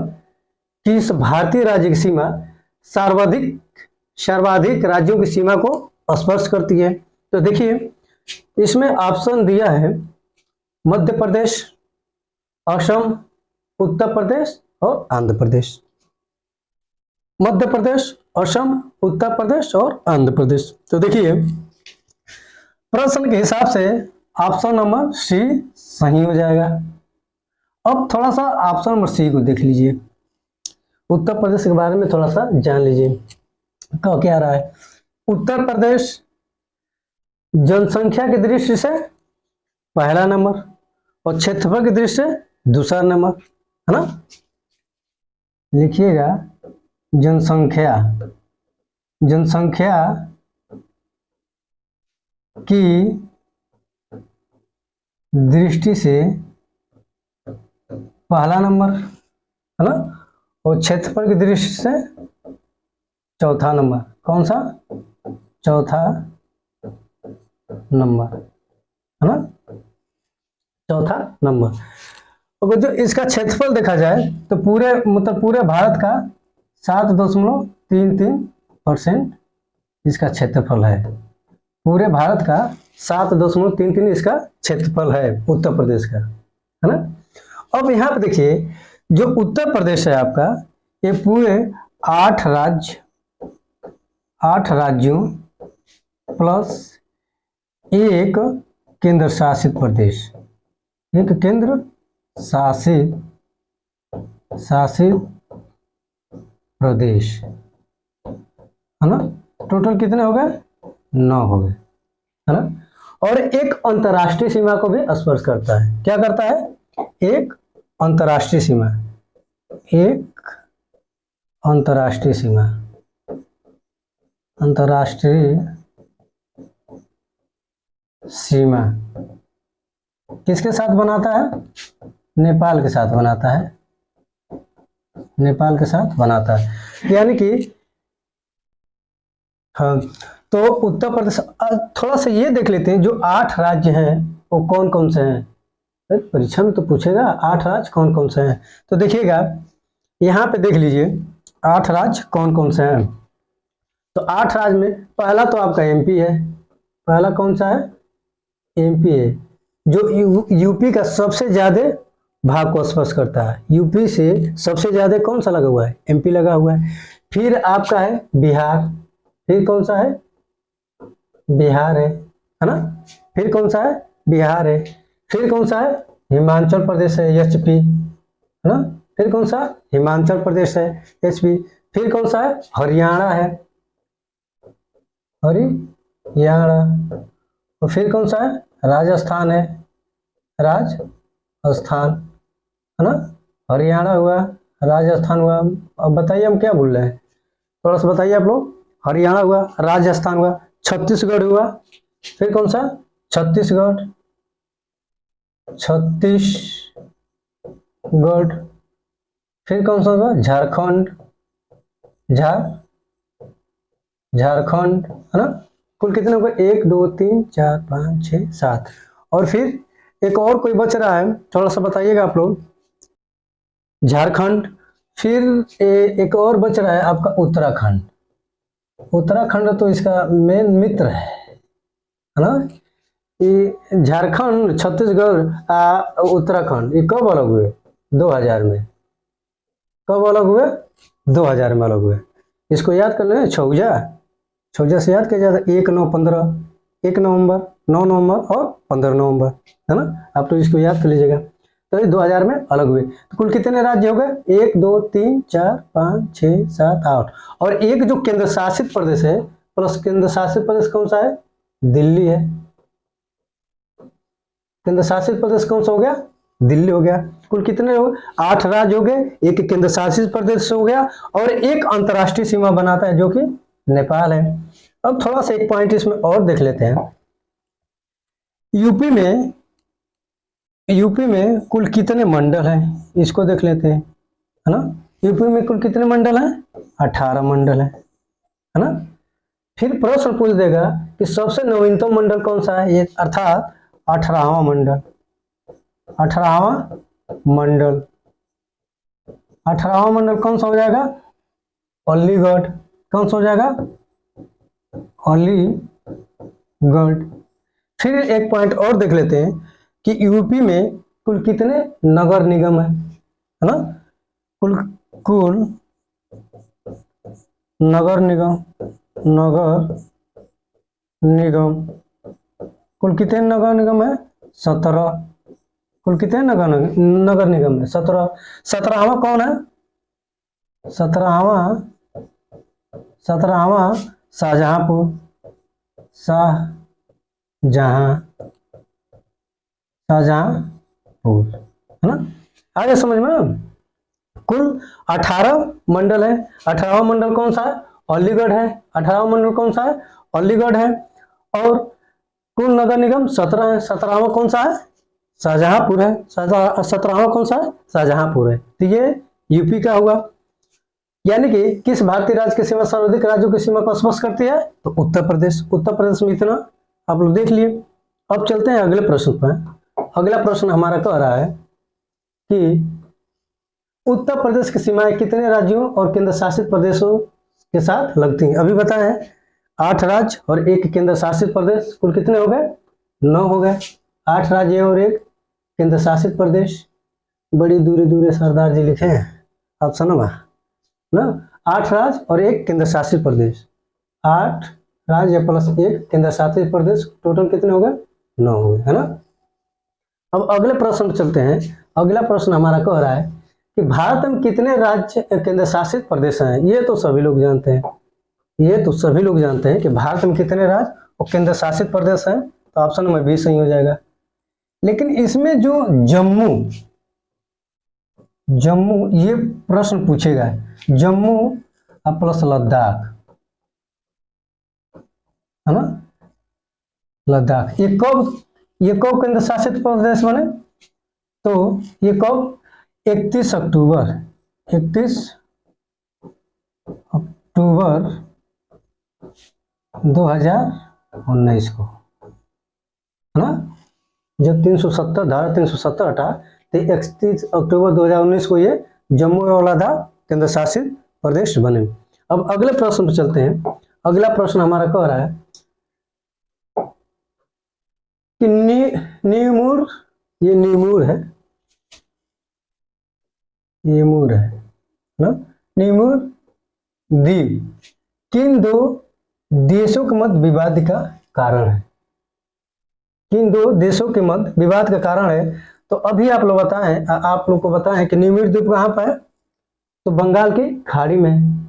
किस भारतीय राज्य की सीमा सर्वाधिक राज्यों की सीमा को स्पर्श करती है। तो देखिए इसमें ऑप्शन दिया है मध्य प्रदेश, असम, उत्तर प्रदेश और आंध्र प्रदेश। मध्य प्रदेश, असम, उत्तर प्रदेश और आंध्र प्रदेश। तो देखिए प्रश्न के हिसाब से ऑप्शन नंबर सी सही हो जाएगा। अब थोड़ा सा ऑप्शन नंबर सी को देख लीजिए, उत्तर प्रदेश के बारे में थोड़ा सा जान लीजिए। क्या रहा है, उत्तर प्रदेश जनसंख्या की दृष्टि से पहला नंबर और क्षेत्रफल की दृष्टि से दूसरा नंबर है ना। लिखिएगा जनसंख्या की दृष्टि से पहला नंबर है ना, और क्षेत्रफल की दृष्टि से चौथा नंबर। कौन सा, चौथा नंबर है ना, चौथा नंबर। अगर जो इसका क्षेत्रफल देखा जाए तो पूरे भारत का 7.33% इसका क्षेत्रफल है। पूरे भारत का 7.33 इसका क्षेत्रफल है उत्तर प्रदेश का है ना। अब यहाँ पे देखिए जो उत्तर प्रदेश है आपका, ये पूरे 8 राज्यों प्लस एक केंद्र शासित प्रदेश, एक केंद्र शासित प्रदेश है ना। टोटल कितने हो गए, 9 हो गए है ना। और एक अंतर्राष्ट्रीय सीमा को भी स्पर्श करता है। क्या करता है, एक अंतर्राष्ट्रीय सीमा, किसके साथ बनाता है, नेपाल के साथ बनाता है, नेपाल के साथ बनाता है। यानी कि हाँ, तो उत्तर प्रदेश, थोड़ा सा ये देख लेते हैं जो 8 राज्य हैं वो कौन कौन से हैं। परीक्षा में तो पूछेगा 8 राज्य कौन कौन से हैं। तो देखिएगा यहाँ पे देख लीजिए 8 राज्य कौन कौन से हैं। तो 8 राज्य में पहला तो आपका एमपी है। पहला कौन सा है, एमपी है, जो यूपी का सबसे ज्यादा भाग को स्पर्श करता है। यूपी से सबसे ज्यादा कौन सा लगा हुआ है, एमपी लगा हुआ है। फिर आपका है बिहार, फिर कौन सा है, बिहार है ना। फिर कौन सा है, बिहार है। फिर कौन सा है, हिमाचल प्रदेश है, एचपी है ना। फिर कौन सा, हिमाचल प्रदेश है, एचपी। फिर कौन सा है? हरियाणा है, हरियाणा। और फिर कौन सा है? राजस्थान है, राजस्थान, है ना। हरियाणा हुआ, राजस्थान हुआ। अब बताइए हम क्या भूल रहे हैं, थोड़ा सा बताइए आप लोग। हरियाणा हुआ, राजस्थान हुआ, छत्तीसगढ़ हुआ, फिर कौन सा? छत्तीसगढ़, छत्तीसगढ़। फिर कौन सा होगा? झारखंड, झारखंड, है ना। कुल कितने हो गए? 1 2 3 4 5 6 7। और फिर एक और कोई बच रहा है, थोड़ा सा बताइएगा आप लोग। झारखंड, फिर एक और बच रहा है आपका उत्तराखंड। उत्तराखंड तो इसका मेन मित्र है ना। ये झारखंड, छत्तीसगढ़, उत्तराखंड, ये कब अलग हुए? 2000 में। कब अलग हुए? 2000 में अलग हुए। इसको याद कर लें, छौजा, छौजा से याद किया जाता है। 1 9 15, 1 नवंबर, 9 नवंबर और 15 नवंबर, है ना। आप तो इसको याद कर लीजिएगा। तो ये 2000 में अलग हुए। तो कुल कितने राज्य हो गए? 1 2 3 4 5 6 7 8। और एक जो केंद्र शासित प्रदेश है, प्लस केंद्र शासित प्रदेश कौन सा है? दिल्ली है। केंद्र शासित प्रदेश कौन सा हो गया? दिल्ली हो गया। कुल कितने हो? 8 राज्य हो गए, एक केंद्र शासित प्रदेश हो गया, और एक अंतर्राष्ट्रीय सीमा बनाता है जो कि नेपाल है। अब थोड़ा सा एक पॉइंट इसमें और देख लेते हैं। यूपी में कुल कितने मंडल हैं, इसको देख लेते हैं, है ना। यूपी में कुल कितने मंडल हैं? 18 मंडल है ना। फिर प्रश्न पूछ देगा कि सबसे नवीनतम मंडल कौन सा है, ये अर्थात 18वां मंडल। 18वां मंडल, 18वां मंडल कौन सा हो जाएगा? अलीगढ़। कौन सा हो जाएगा? अलीगढ़। फिर एक पॉइंट और देख लेते हैं कि यूपी में कुल कितने नगर निगम है ना। कुल नगर निगम कुल कितने नगर निगम है? 17। कुल कितने नगर निगम है? 17। 17वां कौन है? 17वां शाहजहांपुर, शाहजहांपुर, है ना। आगे समझ में। कुल 18 मंडल है। 18वां मंडल कौन सा है? अलीगढ़ है। 18वां मंडल कौन सा है? अलीगढ़ है। और कुल नगर निगम 17 है। 17वां कौन सा है? शाहजहांपुर है। 17वां कौन सा है? शाहजहांपुर है। तो ये यूपी का हुआ। यानी कि किस भारतीय राज्य की सीमा सर्वाधिक राज्यों की सीमा को स्पर्श करती है? तो उत्तर प्रदेश। उत्तर प्रदेश में इतना आप लोग देख लिए। अब चलते हैं अगले प्रश्न पर। अगला प्रश्न हमारा कह रहा है कि उत्तर प्रदेश की सीमाएं कितने राज्यों और केंद्र शासित प्रदेशों के साथ लगती हैं? अभी बताएं 8 राज्य और 1 केंद्र शासित प्रदेश, कुल कितने हो गए? 9 हो गए। 8 राज्य और 1 केंद्र शासित प्रदेश। बड़ी दूरे दूरे सरदार जी लिखे हैं ऑप्शन में ना। 8 राज्य और 1 केंद्र शासित प्रदेश। 8 राज्य प्लस 1 केंद्र शासित प्रदेश, टोटल कितने हो गए? 9 हो गए, है ना। अब अगले प्रश्न पर चलते हैं। अगला प्रश्न हमारा कह रहा है कि भारत में कितने राज्य केंद्र शासित प्रदेश हैं? ये तो सभी लोग जानते हैं, कि भारत में कितने राज्य और केंद्र शासित प्रदेश हैं। तो ऑप्शन नंबर बी सही हो जाएगा। लेकिन इसमें जो जम्मू ये प्रश्न पूछेगा, जम्मू प्लस लद्दाख, है ना। लद्दाख ये कब केंद्र शासित प्रदेश बने? तो ये कब? 31 अक्टूबर 2019 को, है ना। जब 370 धारा 370 हटा तो 31 अक्टूबर 2019 को ये जम्मू और लद्दाख केंद्र शासित प्रदेश बने। अब अगले प्रश्न पर चलते हैं। अगला प्रश्न हमारा कह रहा है कि नीमूर, ये नीमूर है ना। नीमूर द्वीप किन 2 देशों के मध्य विवाद का कारण है? किन 2 देशों के मध्य विवाद का कारण है? तो अभी आप लोग को बताएं कि नीमूर द्वीप कहाँ पर है? तो बंगाल की खाड़ी में,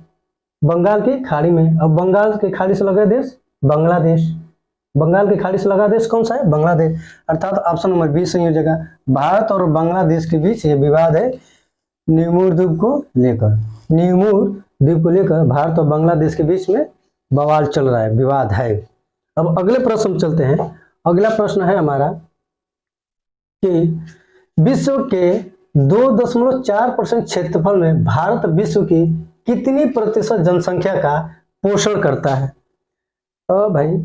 बंगाल की खाड़ी में। अब बंगाल की खाड़ी से लगा देश बांग्लादेश, बंगाल की खाड़ी से लगा देश कौन सा है? बांग्लादेश। अर्थात ऑप्शन नंबर 20 सही हो जाएगा। भारत और बांग्लादेश के बीच ये विवाद है न्यूमूर द्वीप को लेकर। न्यूमूर द्वीप को लेकर भारत और बांग्लादेश के बीच में बवाल चल रहा है, विवाद है। अब अगले प्रश्न चलते हैं। अगला प्रश्न है हमारा कि विश्व के 2.4% क्षेत्रफल में भारत विश्व की कितनी प्रतिशत जनसंख्या का पोषण करता है? भाई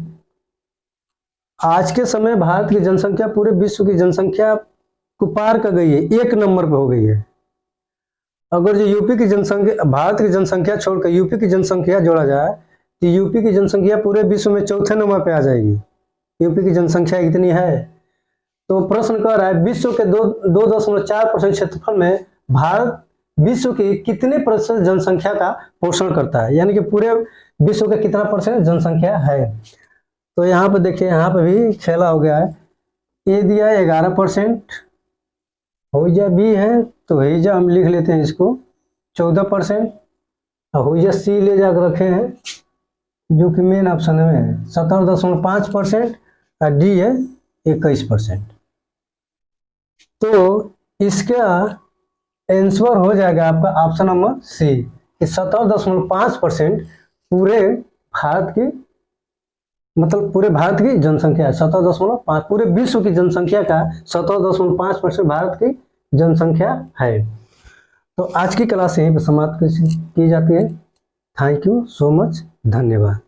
आज के समय भारत की जनसंख्या पूरे विश्व की जनसंख्या को पार कर गई है, 1 नंबर पे हो गई है। अगर जो यूपी की जनसंख्या, भारत की जनसंख्या छोड़कर यूपी की जनसंख्या जोड़ा जाए तो यूपी की जनसंख्या पूरे विश्व में 4थे नंबर पे आ जाएगी। यूपी की जनसंख्या कितनी है? तो प्रश्न कह रहा है विश्व के 2.4% क्षेत्रफल में भारत विश्व की कितने प्रतिशत जनसंख्या का पोषण करता है, यानी कि पूरे विश्व का कितना परसेंट जनसंख्या है। तो यहाँ पे देखिए, यहाँ पे भी खेला हो गया है। ए दिया है 11%, होइजा बी है तो होइजा हम लिख लेते हैं इसको 14%, और होइजा सी ले जाकर रखे हैं जो कि मेन ऑप्शन में है 17.5%, और डी है 21%। तो इसका आंसर हो जाएगा आपका ऑप्शन नंबर सी कि 17.5% पूरे भारत की, मतलब पूरे भारत की जनसंख्या है 17.5, पूरे विश्व की जनसंख्या का 17.5% भारत की जनसंख्या है। तो आज की क्लास यहीं पर समाप्त की जाती है। थैंक यू सो मच, धन्यवाद।